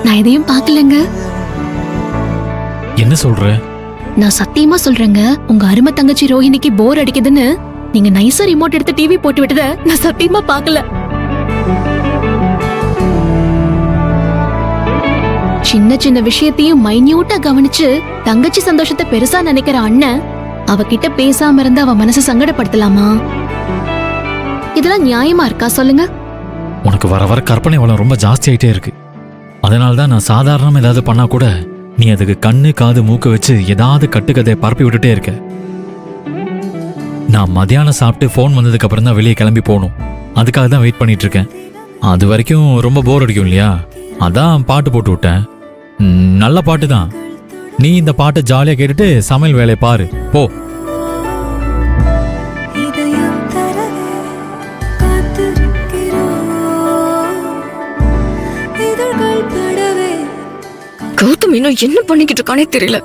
நான் எதையும் பார்க்கலங்க. என்ன சொல்ற? நான் சத்தியமா சொல்றேங்க, உங்க அருமை தங்கச்சி ரோஹிணிக்கு போர் அடிக்குதுன்னு நீங்க நைஸா ரிமோட் எடுத்து டிவி போட்டு விட்டத நான் சத்தியமா பார்க்கல. சின்ன சின்ன விஷயத்தையும் மைன்யூட்டா கவனிச்சு தங்கச்சி சந்தோஷத்தை பெருசா நினைக்கிற அண்ணன் அவகிட்ட பேசாம இருந்து அவ மனசை சங்கடப்படுத்தலாமா? இதெல்லாம் நியாயமா இருக்கா சொல்லுங்க? உனக்கு வர வர கற்பனை வளம் ரொம்ப ஜாஸ்தி ஆயிட்டே இருக்கு. அதனால்தான் நான் சாதாரணமா ஏதாவது பண்ணா கூட நீ அதுக்கு கண்ணு காது மூக்க வச்சு ஏதாவது கட்டுக்கதையை பரப்பி விட்டுட்டே இருக்க. நான் மத்தியானம் சாப்பிட்டு ஃபோன் வந்ததுக்கு அப்புறம் தான் வெளியே கிளம்பி போகணும். அதுக்காக தான் வெயிட் பண்ணிட்டு இருக்கேன். அது வரைக்கும் ரொம்ப போர் அடிக்கும் இல்லையா, அதான் பாட்டு போட்டு விட்டேன். நல்ல பாட்டு தான். நீ இந்த பாட்டை ஜாலியா கேட்டுட்டு சமையல் வேலையை பாரு போ. கௌதம் இன்னும் என்ன பண்ணிக்கிட்டு இருக்கானே தெரியல.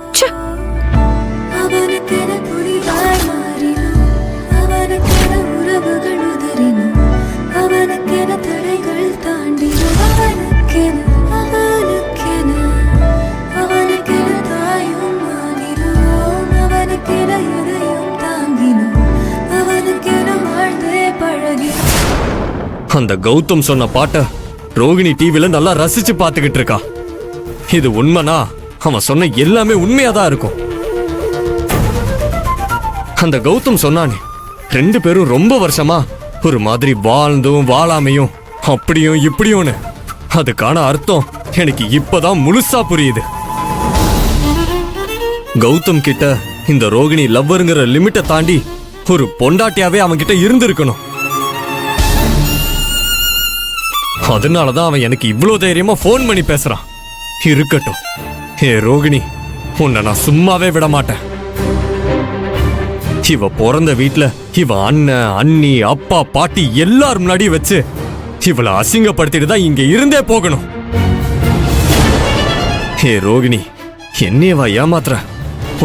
அந்த கௌதம் சொன்ன பாட்ட ரோகிணி டிவில நல்லா ரசிச்சு பாத்துக்கிட்டு இருக்கா. இது உண்மைனா அவன் சொன்ன எல்லாமே உண்மையாதான் இருக்கும். அந்த கௌதம் சொன்னானே, 2 பேரும் ரொம்ப வருஷமா ஒரு மாதிரி வாழ்ந்தும் வாழாமையும் அப்படியும் இப்படியும்னு. அதுக்கான அர்த்தம் எனக்கு இப்பதான் முழுசா புரியுது. கௌதம் கிட்ட இந்த ரோகிணி லவ்வருங்கிற லிமிட்டை தாண்டி ஒரு பொண்டாட்டியாவே அவன் கிட்ட இருந்திருக்கணும். அதனாலதான் அவன் எனக்கு இவ்வளவு தைரியமா போன் பண்ணி பேசுறான். இருக்கட்டும், ஏ ரோகிணி, உன்னை நான் சும்மாவே விட மாட்டேன். இவ பிறந்த வீட்டுல இவ அண்ணன் அண்ணி அப்பா பாட்டி எல்லாரும் முன்னாடி வச்சு இவளை அசிங்கப்படுத்திட்டு தான் இங்க இருந்தே போகணும். ஏ ரோகிணி, என்னையவா ஏமாத்துற?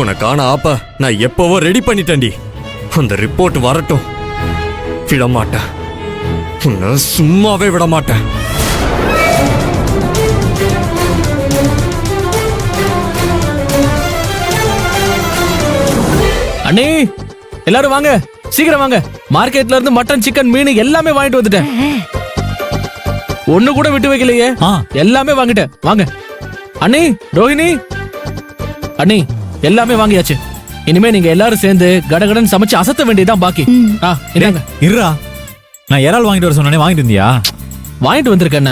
உனக்கான ஆப்ப நான் எப்பவோ ரெடி பண்ணிட்டேன்டி. அந்த ரிப்போர்ட் வரட்டும், விட மாட்டேன். உன்னை சும்மாவே விட மாட்டேன். அண்ணே, எல்லாரும் வாங்க, சீக்கிரம் வாங்க. மார்க்கெட்ல இருந்து மட்டன் சிக்கன் மீன் எல்லாமே வாங்கிட்டு வந்துட்டேன். ஒண்ணு கூட விட்டு வைக்கலையே, எல்லாமே வாங்கிட்டேன். வாங்க அண்ணி, ரோஹிணி அண்ணி, எல்லாமே வாங்கியாச்சு. இனிமே நீங்க எல்லாரும் சேர்ந்து கடகடன் சமைச்சு அசத்த வேண்டியதான் பாக்கி. இருடா, நான் இறால் வாங்கிட்டு வர சொன்னே, வாங்கிட்டு வந்தியா? வாங்கிட்டு வந்திருக்கேன்.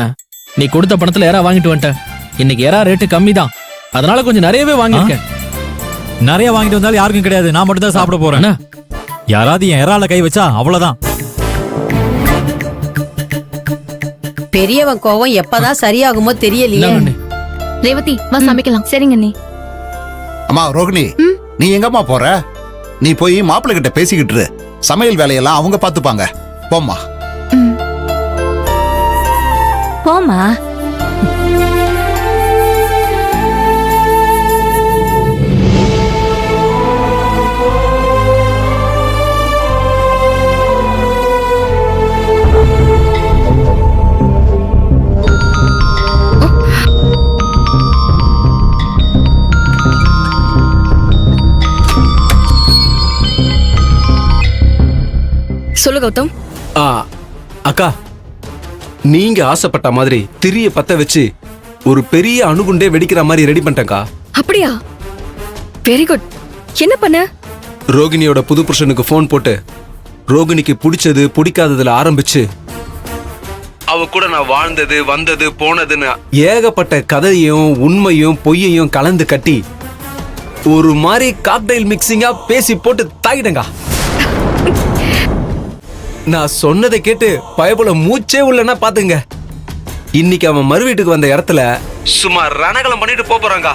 நீ கொடுத்த பணத்துல இறா வாங்கிட்டு வந்துட்டேன். இன்னைக்கு இறா ரேட்டு கம்மி தான், அதனால கொஞ்சம் நிறையவே வாங்கியிருக்கேன். நிறைய வாங்கிட்டு வந்தாலும் யாருக்கும் கிடையாது, நான் மட்டும் தான் சாப்பிட போறேன். யாராவது என் இறால கை வச்சா அவ்வளவுதான். பெரியவன் கோவம் எப்பதான் சரியாகுமோ தெரியலையே. ரேவதி, வா சமைக்கலாம். சரிங்க அண்ணி. அம்மா ரோகிணி, நீ எங்கம்மா போற? நீ போய் மாப்பிள்ளை கிட்ட பேசிக்கிட்டு இரு. சமையல் வேலையெல்லாம் அவங்க பாத்துப்பாங்க. போம்மா. போமா. சொல்லு கௌதம். அக்கா, நீங்க ஆசைப்பட்ட மாதிரி திரிய பத்த வச்சு ஒரு பெரிய அணுகுண்டே வெடிக்கிற மாதிரி ரெடி பண்ணிட்டேன்க்கா. அப்படியா? Very good. என்ன பண்ண? ரோகிணியோட புது புருஷனுக்கு போன் போட்டு ரோகிணிக்கு பிடிச்சது பிடிக்காததுல ஆரம்பிச்சு அவ கூட நான் வாழ்ந்தது வந்தது போனதுன்னு ஏகப்பட்ட கதையும் உண்மையும் பொய்யையும் கலந்து கட்டி ஒரு மாதிரி காக்டைல் மிக்சிங்கா பேசி போட்டு தாக்கிட்டேங்கா. நான் சொன்னதை கேட்டு பயபுல மூச்சே உள்ளனா பாத்துங்க. இன்னைக்கு அவன் மறு வீட்டுக்கு வந்த இடத்துல சும்மா ரணகலம் பண்ணிட்டு போறாங்க.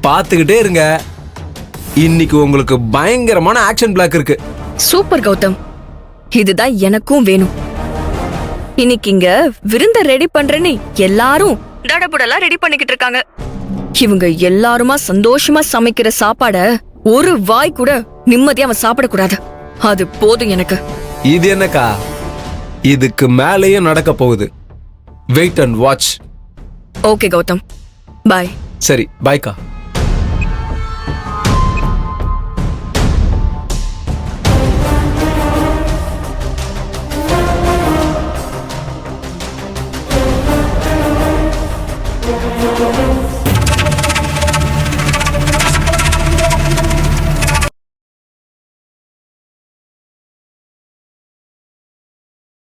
பாத்துக்கிட்டே இருங்க, இன்னைக்கு உங்களுக்கு பயங்கரமான ஆக்ஷன் பிளாக் இருக்கு. சூப்பர் கௌதம், இதுதான் எனக்கும் வேணும். இன்னைக்கு இங்க விருந்த ரெடி பண்றேன்னு எல்லாரும் தடபுடலா ரெடி பண்ணிக்கிட்டு இருக்காங்க. இவங்க எல்லாருமா சந்தோஷமா சமைக்கிற சாப்பாட ஒரு வாய் கூட நிம்மதியா அவன் சாப்பிடக்கூடாது. அது போதும் எனக்கு. இது என்னக்கா, இதுக்கு மேலேயும் நடக்க போகுது. Wait and watch. Okay Gautham, bye. சரி பாய்க்கா.